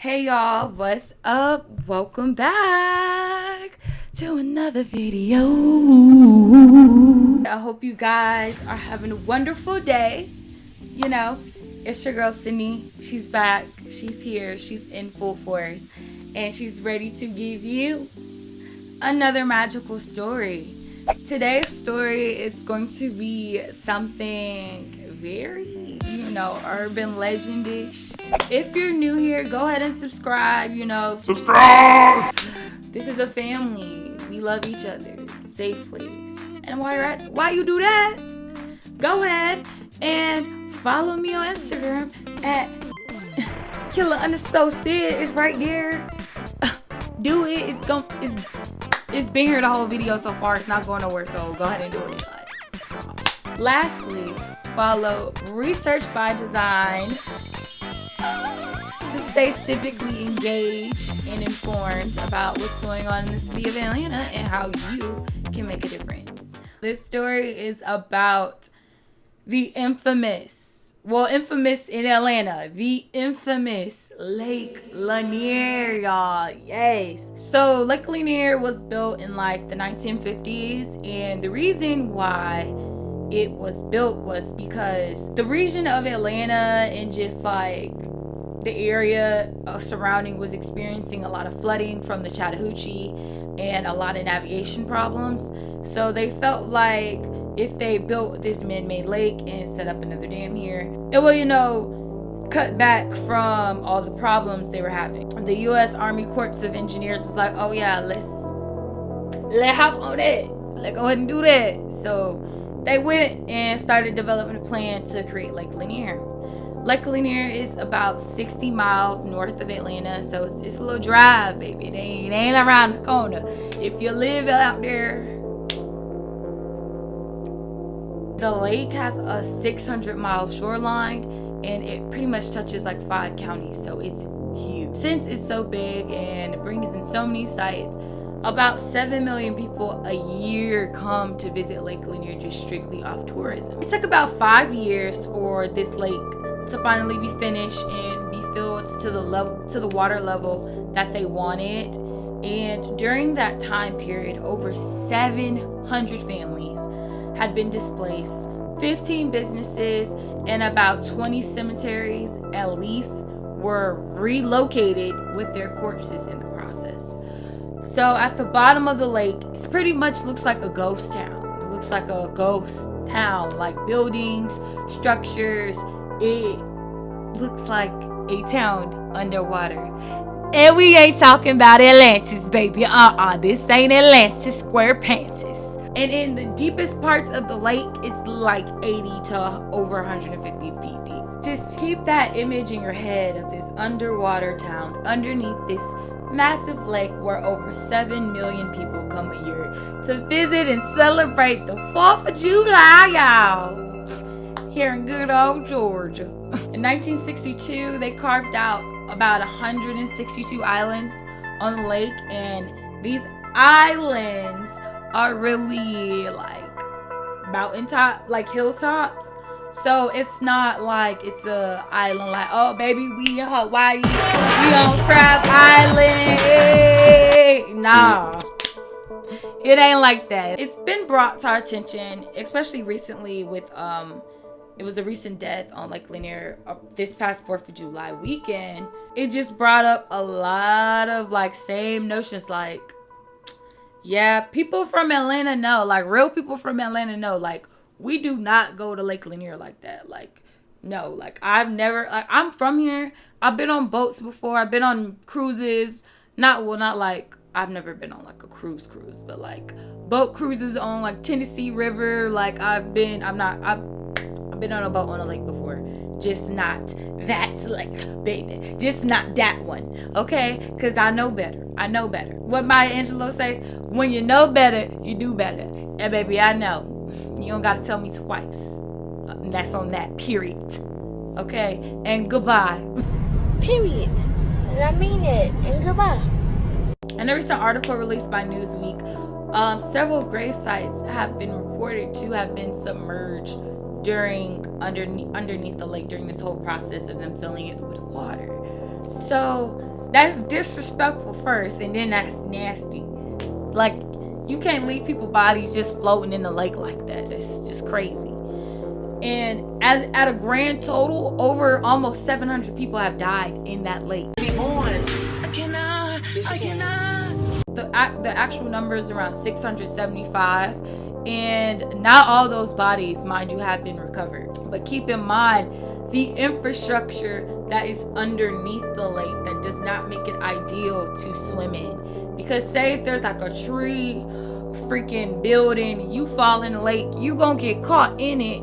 Hey y'all, what's up? Welcome back to another video. I hope you guys are having a wonderful day. You know, it's your girl Sydney. She's back, she's here, she's in full force, and she's ready to give you another magical story. Today's story is going to be something very, urban legend-ish. If you're new here, go ahead and subscribe, Subscribe! This is a family. We love each other. Safe place. And while you do that, go ahead and follow me on Instagram at killer_Sid. It's right there. Do it. It's been here the whole video so far. It's not going nowhere, so go ahead and do it. Lastly, follow Research by Design to stay civically engaged and informed about what's going on in the city of Atlanta and how you can make a difference. This story is about the infamous in Atlanta, the infamous Lake Lanier, y'all. Yes. So Lake Lanier was built in like the 1950s, and the reason why it was built was because the region of Atlanta and just like the area surrounding was experiencing a lot of flooding from the Chattahoochee and a lot of navigation problems. So they felt like if they built this man-made lake and set up another dam here, it will, cut back from all the problems they were having. The U.S. Army Corps of Engineers was like, oh yeah, let's hop on it. Let's go ahead and do that. So they went and started developing a plan to create Lake Lanier. Lake Lanier is about 60 miles north of Atlanta, so it's a little drive, baby. It ain't around the corner. If you live out there, the lake has a 600-mile shoreline, and it pretty much touches like 5 counties, so it's huge. Since it's so big and it brings in so many sites, about 7 million people a year come to visit Lake Lanier just strictly off tourism. It took about 5 years for this lake to finally be finished and be filled to the water level that they wanted. And during that time period, over 700 families had been displaced. 15 businesses and about 20 cemeteries at least were relocated with their corpses in the process. So at the bottom of the lake, it pretty much looks like a ghost town. It looks like a ghost town, like buildings, structures. It looks like a town underwater. And we ain't talking about Atlantis, baby. This ain't Atlantis SquarePants. And in the deepest parts of the lake, it's like 80 to over 150 feet deep. Just keep that image in your head of this underwater town underneath this massive lake where over 7 million people come a year to visit and celebrate the 4th of July, y'all. Here in good old Georgia. In 1962, they carved out about 162 islands on the lake, and these islands are really like mountaintop, like hilltops. So it's not like it's a island like, oh baby, we in Hawaii, we on Crab Island. Hey. Nah, it ain't like that. It's been brought to our attention, especially recently with it was a recent death on Lake Lanier this past 4th of July weekend. It just brought up a lot of like same notions, like, yeah, people from Atlanta know, like real people from Atlanta know, like we do not go to Lake Lanier like that. Like, no, like I've never, like I'm from here. I've been on boats before. I've been on cruises. Not like, I've never been on like a cruise, but like boat cruises on like Tennessee River. Like I've been on a boat on a lake before. Just not that lake, baby. Just not that one, okay? Because I know better. What Maya Angelou say? When you know better, you do better. And baby, I know. You don't got to tell me twice. And that's on that, period. Okay? And goodbye. Period. And I mean it. And goodbye. In a recent article released by Newsweek, several grave sites have been reported to have been submerged underneath the lake during this whole process of them filling it with water. So That's disrespectful first, and then that's nasty. Like, you can't leave people's bodies just floating in the lake like that. That's just crazy. And at a grand total, over almost 700 people have died in that lake. The actual number is around 675, and not all those bodies, mind you, have been recovered. But keep in mind, the infrastructure that is underneath the lake that does not make it ideal to swim in. Because say if there's like a tree, freaking building, you fall in the lake, you gonna get caught in it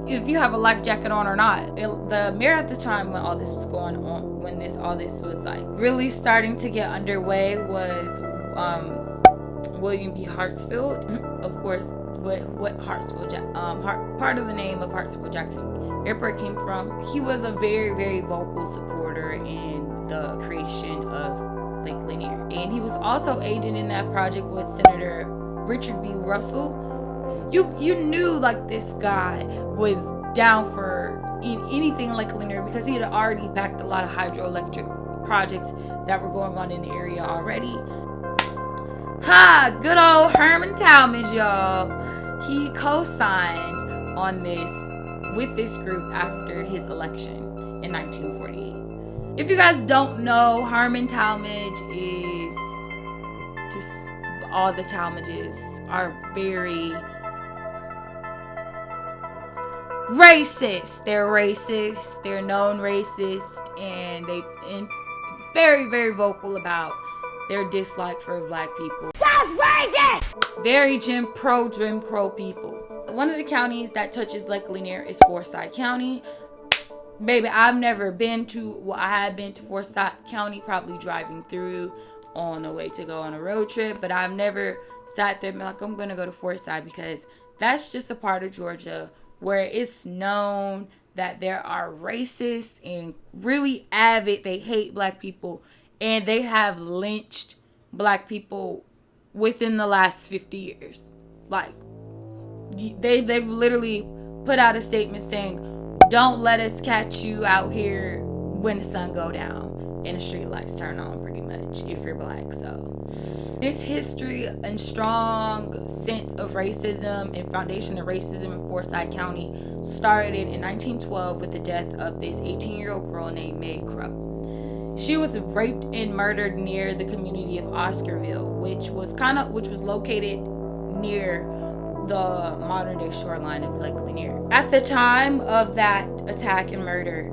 if you have a life jacket on or not. The mayor at the time when all this was going on, when all this was like really starting to get underway, was William B. Hartsfield. Of course, what Hartsfield, part of the name of Hartsfield Jackson Airport came from. He was a very, very vocal supporter in the creation of Lake Lanier, and he was also aiding in that project with Senator Richard B. Russell. You knew like this guy was down for anything like Lanier because he had already backed a lot of hydroelectric projects that were going on in the area already. Good old Herman Talmadge, y'all. He co-signed on this with this group after his election in 1948. If you guys don't know, Herman Talmadge is just, all the Talmadges are very racist. They're racist. They're known racist, and they've been very, very vocal about their dislike for black people. That's racist! Very Jim Crow people. One of the counties that touches Lake Lanier is Forsyth County. Baby, I've never been to, well, I had been to Forsyth County, probably driving through on the way to go on a road trip, but I've never sat there and been like, I'm gonna go to Forsyth, because that's just a part of Georgia where it's known that there are racists and really avid, they hate black people, and they have lynched black people within the last 50 years. Like, they've literally put out a statement saying, don't let us catch you out here when the sun go down and the street lights turn on, pretty much, if you're black. So this history and strong sense of racism and foundation of racism in Forsyth County started in 1912 with the death of this 18-year-old girl named Mae Crow. She was raped and murdered near the community of Oscarville, which was located near the modern day shoreline of Lake Lanier. At the time of that attack and murder,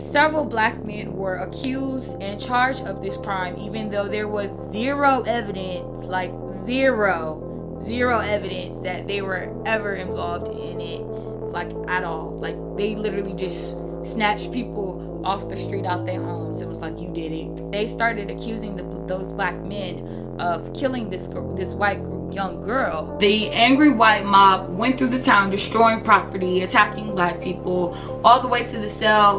several black men were accused and charged of this crime, even though there was zero evidence, like zero evidence that they were ever involved in it, like at all. Like, they literally just snatched people off the street out their homes and was like, you did it. They started accusing those black men of killing this white young girl. The angry white mob went through the town, destroying property, attacking black people, all the way to the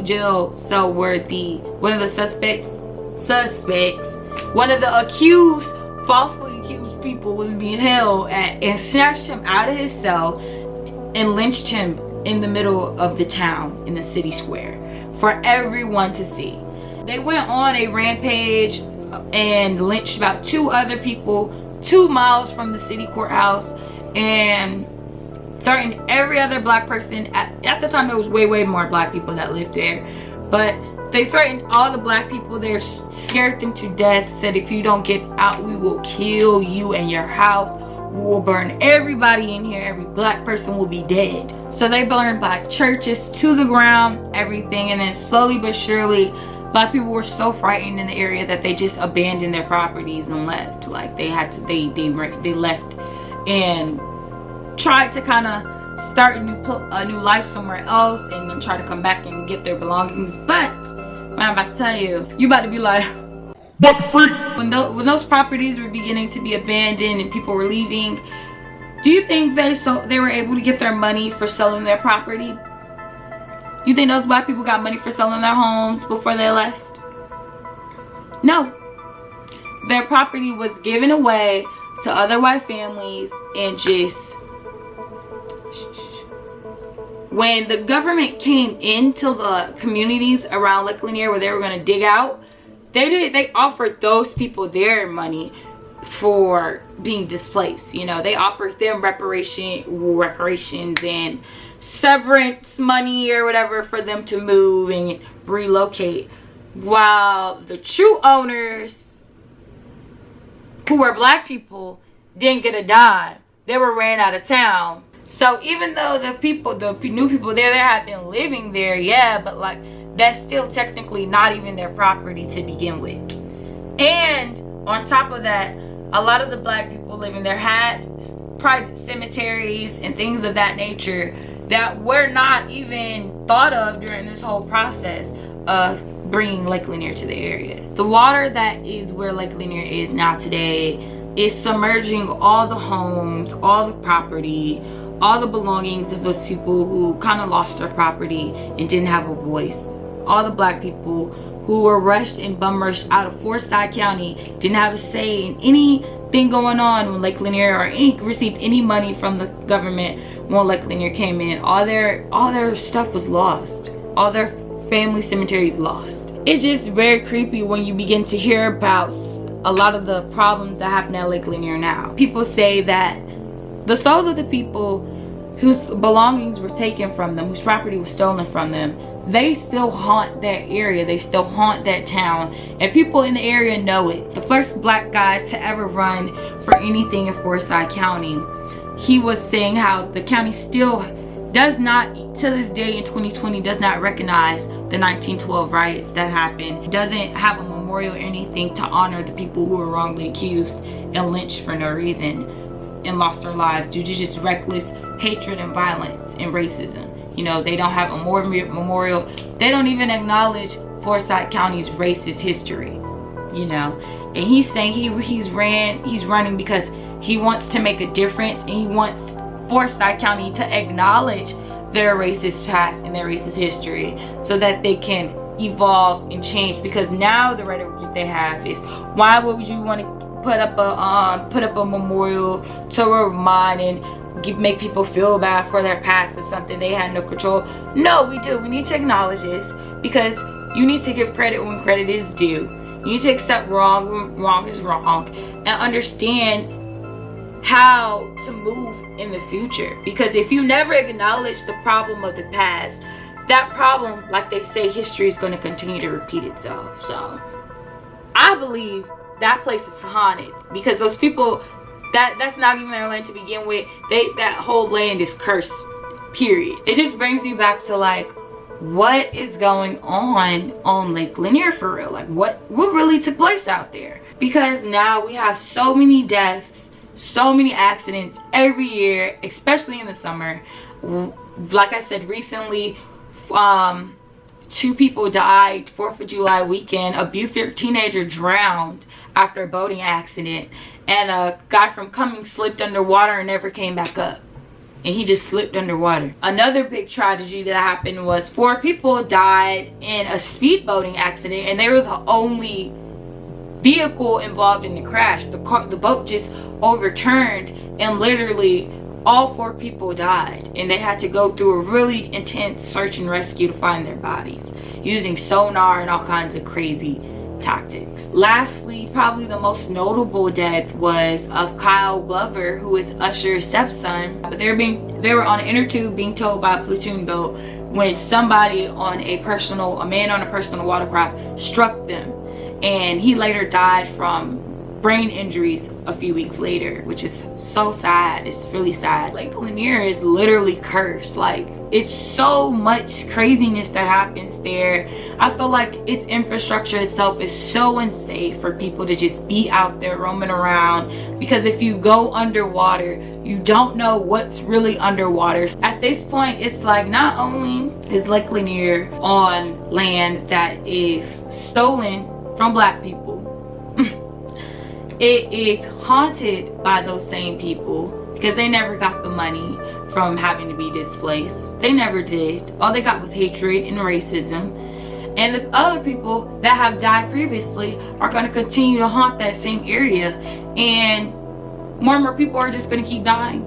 jail cell where one of the falsely accused people was being held at, and snatched him out of his cell and lynched him in the middle of the town, in the city square, for everyone to see. They went on a rampage and lynched about 2 other people 2 miles from the city courthouse, and threatened every other black person. At the time, there was way more black people that lived there, but they threatened all the black people there, scared them to death, said if you don't get out, we will kill you and your house. We will burn everybody in here. Every black person will be dead. So they burned black churches to the ground, everything, and then slowly but surely, black people were so frightened in the area that they just abandoned their properties and left. Like, they left and tried to kind of start a new life somewhere else, and then try to come back and get their belongings. But what I'm about to tell you, you about to be like, what the freak? When those properties were beginning to be abandoned and people were leaving, do you think they were able to get their money for selling their property? You think those black people got money for selling their homes before they left? No. Their property was given away to other white families, and just, when the government came into the communities around Lake Lanier where they were going to dig out, they offered those people their money for being displaced. You know, they offered them reparations and severance money or whatever for them to move and relocate, while the true owners, who were black people, didn't get a dime. They were ran out of town. So even though the new people there had been living there, yeah, but like that's still technically not even their property to begin with. And on top of that, a lot of the black people living there had private cemeteries and things of that nature that were not even thought of during this whole process of bringing Lake Lanier to the area. The water that is where Lake Lanier is now today is submerging all the homes, all the property, all the belongings of those people who kind of lost their property and didn't have a voice. All the black people who were rushed and bum rushed out of Forsyth County, didn't have a say in anything going on when Lake Lanier, or received any money from the government when Lake Lanier came in. All their stuff was lost. All their family cemeteries lost. It's just very creepy when you begin to hear about a lot of the problems that happen at Lake Lanier now. People say that the souls of the people whose belongings were taken from them, whose property was stolen from them, they still haunt that area. They still haunt that town, and people in the area know it. The first black guy to ever run for anything in Forsyth County, he was saying how the county still does not, to this day in 2020, does not recognize the 1912 riots that happened. It doesn't have a memorial or anything to honor the people who were wrongly accused and lynched for no reason and lost their lives due to just reckless hatred and violence and racism. You know, they don't have a memorial. They don't even acknowledge Forsyth County's racist history, you know. And he's saying he's running because he wants to make a difference, and he wants Forsyth County to acknowledge their racist past and their racist history so that they can evolve and change. Because now the rhetoric they have is, why would you want to put up a memorial to remind and make people feel bad for their past or something they had no control? No, we do. We need to acknowledge this, because you need to give credit when credit is due. You need to accept wrong when wrong is wrong, and understand how to move in the future. Because if you never acknowledge the problem of the past, that problem, like they say, history is going to continue to repeat itself. So I believe that place is haunted, because those people, that's not even their land to begin with. That whole land is cursed, period. It just brings me back to like, what is going on Lake Lanier for real? Like what really took place out there? Because now we have so many deaths, so many accidents every year, especially in the summer. Like I said, recently 2 people died 4th of July weekend. A Beaufort teenager drowned after a boating accident, and a guy from Cummings slipped underwater and never came back up, and he just slipped underwater. Another big tragedy that happened was 4 people died in a speedboating accident, and they were the only vehicle involved in the crash. The boat just overturned, and literally all 4 people died, and they had to go through a really intense search and rescue to find their bodies using sonar and all kinds of crazy tactics. Lastly, probably the most notable death was of Kyle Glover, who is Usher's stepson. But they were on an inner tube being towed by a platoon boat when somebody on a man on a personal watercraft struck them, and he later died from brain injuries a few weeks later, which is so sad. It's really sad. Lake Lanier is literally cursed. Like, it's so much craziness that happens there. I feel like its infrastructure itself is so unsafe for people to just be out there roaming around, because if you go underwater, you don't know what's really underwater. At this point, it's like, not only is Lake Lanier on land that is stolen from black people, it is haunted by those same people, because they never got the money from having to be displaced. They never did. All they got was hatred and racism. And the other people that have died previously are going to continue to haunt that same area, and more and more people are just going to keep dying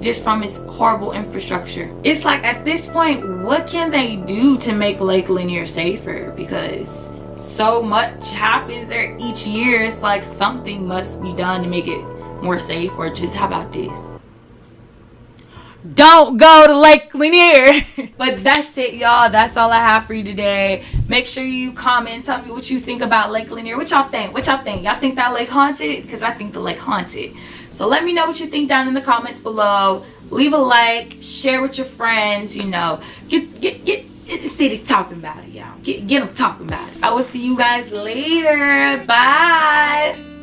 just from its horrible infrastructure. It's like, at this point, what can they do to make Lake Lanier safer? Because so much happens there each year. It's like something must be done to make it more safe. Or just, how about this? Don't go to Lake Lanier. But that's it, y'all. That's all I have for you today. Make sure you comment. Tell me what you think about Lake Lanier. What y'all think? Y'all think that lake haunted? Because I think the lake haunted. So let me know what you think down in the comments below. Leave a like. Share with your friends. You know, get city talking about it, y'all. Get them talking about it. I will see you guys later. Bye.